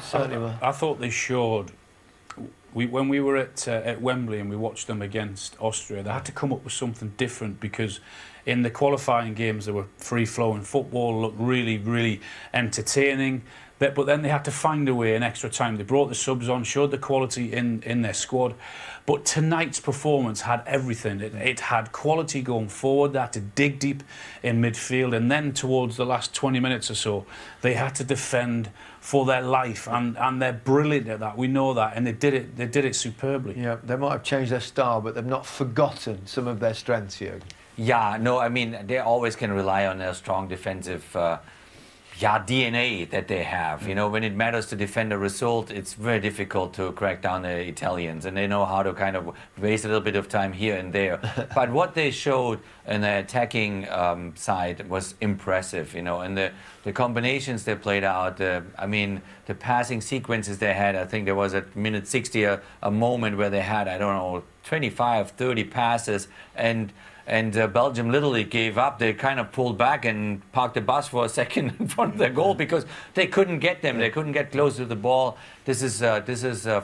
certainly were. I thought they showed. When we were at Wembley and we watched them against Austria, they had to come up with something different because in the qualifying games they were free-flowing football, looked really, really entertaining. But then they had to find a way in extra time. They brought the subs on, showed the quality in their squad. But tonight's performance had everything. It had quality going forward. They had to dig deep in midfield. And then towards the last 20 minutes or so, they had to defend for their life. And they're brilliant at that. We know that. And they did it superbly. Yeah, they might have changed their style, but they've not forgotten some of their strengths, Jürgen. Yeah, no, I mean, they always can rely on their strong defensive DNA that they have. You know, when it matters to defend a result, it's very difficult to crack down the Italians, and they know how to kind of waste a little bit of time here and there. But what they showed in the attacking side was impressive, you know, and the combinations they played out, I mean, the passing sequences they had, I think there was at minute 60 a moment where they had, I don't know, 25, 30 passes, and Belgium literally gave up. They kind of pulled back and parked the bus for a second in front of their goal because they couldn't get them. They couldn't get close to the ball. This is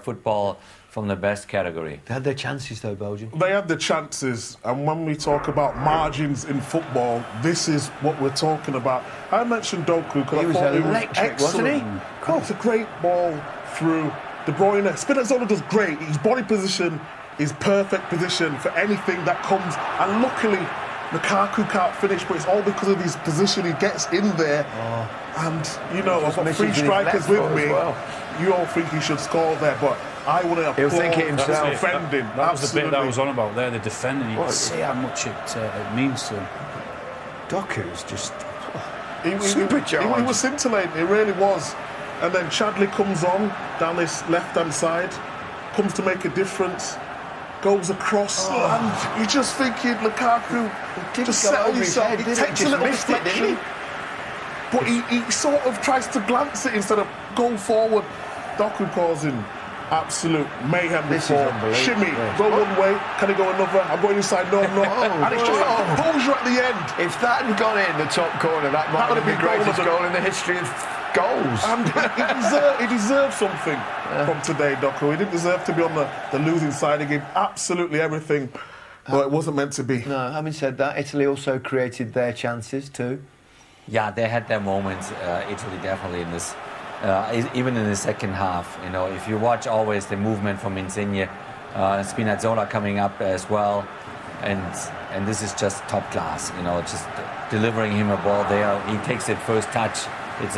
football from the best category. They had their chances though, Belgium. They had the chances, and when we talk about margins in football, this is what we're talking about. I mentioned Doku because I thought it was excellent. Wasn't he? Cool. It's a great ball through De Bruyne. Spinazzola does great. His body position is perfect position for anything that comes, and luckily Lukaku can't finish, but it's all because of his position. He gets in there, and you know, I've got three strikers with me. Well. You all think he should score there, but I want to applaud think it himself. Defending. That was the bit that I was on about there, the defending. You can see how much it means to him. Doku's just supercharged. He was scintillating, it really was. And then Chadley comes on down this left-hand side, comes to make a difference. Goes across, and you're just thinking Lukaku just settle himself. He takes a little deflection, but he sort of tries to glance it instead of go forward. Doku causing absolute mayhem before. Shimmy, go one way, can he go another? I'm going inside, no, I'm not. And it's just a composure at the end. If that had gone in the top corner, that might have been the greatest goal in the history of goals. And he deserved something from today, Doku. He didn't deserve to be on the losing side. He gave absolutely everything, but it wasn't meant to be. No, having said that, Italy also created their chances too. Yeah, they had their moments, Italy definitely in this, even in the second half. You know, if you watch always the movement from Insigne, Spinazzola coming up as well, and this is just top class. You know, just delivering him a ball there. He takes it first touch. It's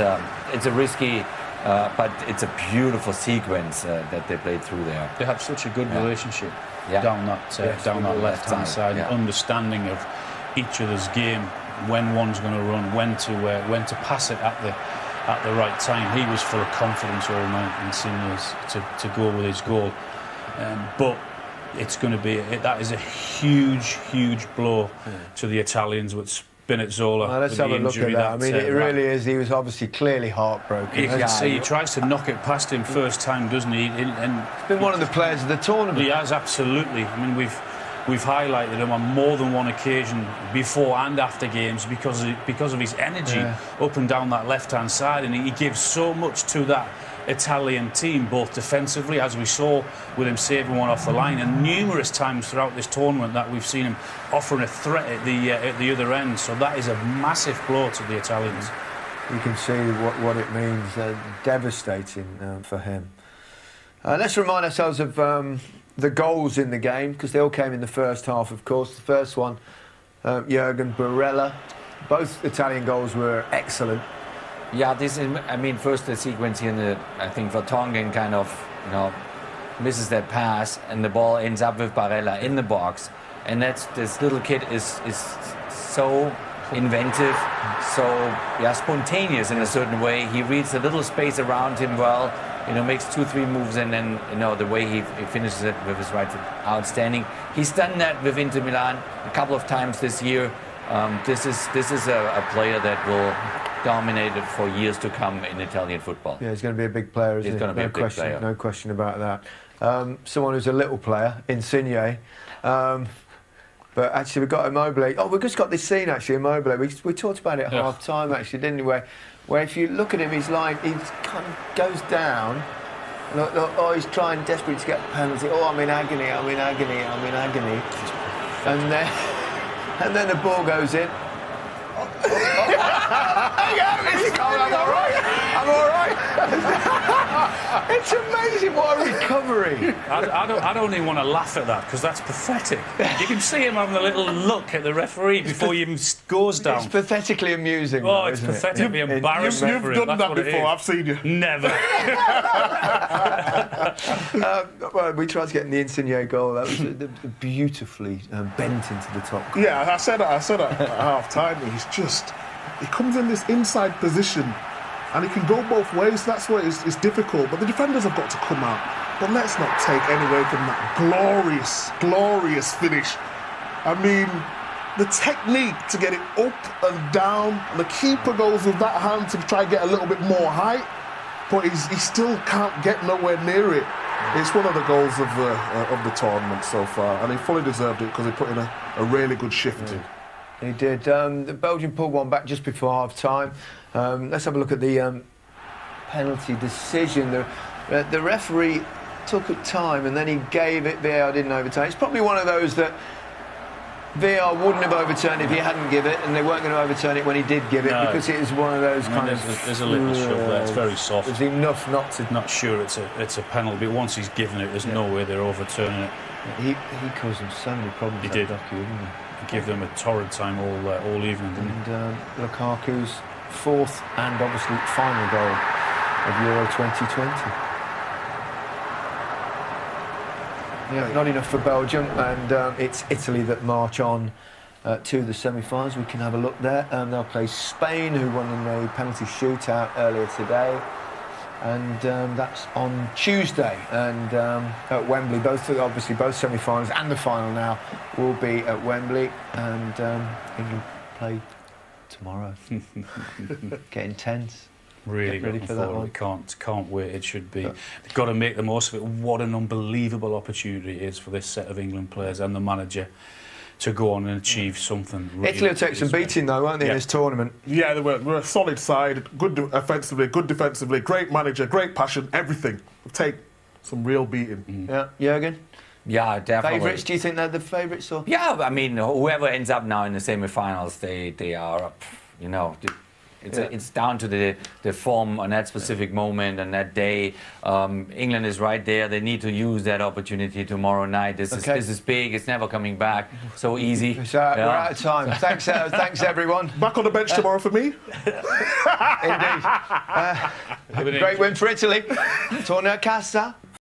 a risky, but it's a beautiful sequence that they played through there. They had such a good relationship down that left-hand side, understanding of each other's game, when one's going to run, when to pass it at the right time. He was full of confidence all night, Insigne's to go with his goal, but it's going to be that is a huge blow to the Italians with Spinazzola. Well, let's have a look at that. I mean, it really is. He was obviously clearly heartbroken. You can see he tries to knock it past him first time, doesn't he? And he's been one of the players of the tournament. He has, absolutely. I mean, we've highlighted him on more than one occasion before and after games because of his energy up and down that left-hand side, and he gives so much to that Italian team, both defensively, as we saw with him saving one off the line, and numerous times throughout this tournament that we've seen him offering a threat at the other end. So that is a massive blow to the Italians. You can see what it means. Devastating for him. Let's remind ourselves of the goals in the game, because they all came in the first half, of course. The first one, Jürgen Barella. Both Italian goals were excellent. Yeah, this is, I mean, first the sequence here, I think Vertonghen kind of, you know, misses that pass, and the ball ends up with Barella in the box. And this little kid is so inventive, so spontaneous in a certain way. He reads the little space around him well, you know, makes 2-3 moves, and then, you know, the way he finishes it with his right foot, outstanding. He's done that with Inter Milan a couple of times this year. This is a player that will dominate it for years to come in Italian football. Yeah, he's going to be a big player, isn't he? He's going to be a big player. No question about that. Someone who's a little player, Insigne. But actually, we've got Immobile. Oh, we've just got this scene, actually, Immobile. We talked about it at half-time, actually, didn't we? where if you look at him, he's like, he kind of goes down. Look, oh, he's trying desperately to get a penalty. Oh, I'm in agony, I'm in agony, I'm in agony. And then the ball goes in. I'm all right. It's amazing what a recovery. I don't even want to laugh at that because that's pathetic. You can see him having a little look at the referee before he even goes down. It's pathetically amusing. Oh, it's pathetically embarrassing. You've done that before, I've seen you. Never. Well, we tried to get in the Insigne goal. That was beautifully bent into the top corner. Yeah, I said at half time, he comes in this inside position and he can go both ways. That's where it's difficult. But the defenders have got to come out. But let's not take any away from that glorious finish. I mean, the technique to get it up and down. The keeper goes with that hand to try and get a little bit more height, but he still can't get nowhere near it. It's one of the goals of the tournament so far, and he fully deserved it because he put in a really good shift. He did. The Belgium pulled one back just before half-time. Let's have a look at the penalty decision. The referee took time and then he gave it. VAR didn't overturn. It's probably one of those that VAR wouldn't have overturned if he hadn't given it, and they weren't going to overturn it when he did give it because it is one of those there's a little shove there. It's very soft. There's enough not to. Not sure it's a penalty, but once he's given it, there's no way they're overturning it. He caused them so many problems. He did. Docu, didn't he? Give them a torrid time all evening, didn't he? And Lukaku's fourth and obviously final goal of Euro 2020. Yeah, not enough for Belgium, and it's Italy that march on to the semi-finals. We can have a look there. They'll play Spain, who won in a penalty shootout earlier today, and that's on Tuesday. And at Wembley, both semi-finals and the final now will be at Wembley, and England play tomorrow. Getting tense. Really ready for that one. Can't wait. It should be. They've got to make the most of it. What an unbelievable opportunity it is for this set of England players and the manager to go on and achieve something. Really Italy will take some beating though, won't they, in this tournament? Yeah, we're a solid side. Good offensively, good defensively. Great manager, great passion, everything. We'll take some real beating. Yeah, Jürgen? Yeah, definitely. Favourites? Do you think they're the favourites? Or? Yeah, I mean, whoever ends up now in the semi-finals, they are, you know, it's down to the form on that specific moment and that day. England is right there. They need to use that opportunity tomorrow night. This is big. It's never coming back. So easy. So we're out of time. Thanks everyone. Back on the bench tomorrow for me. Indeed. Great win for Italy. Torna a casa.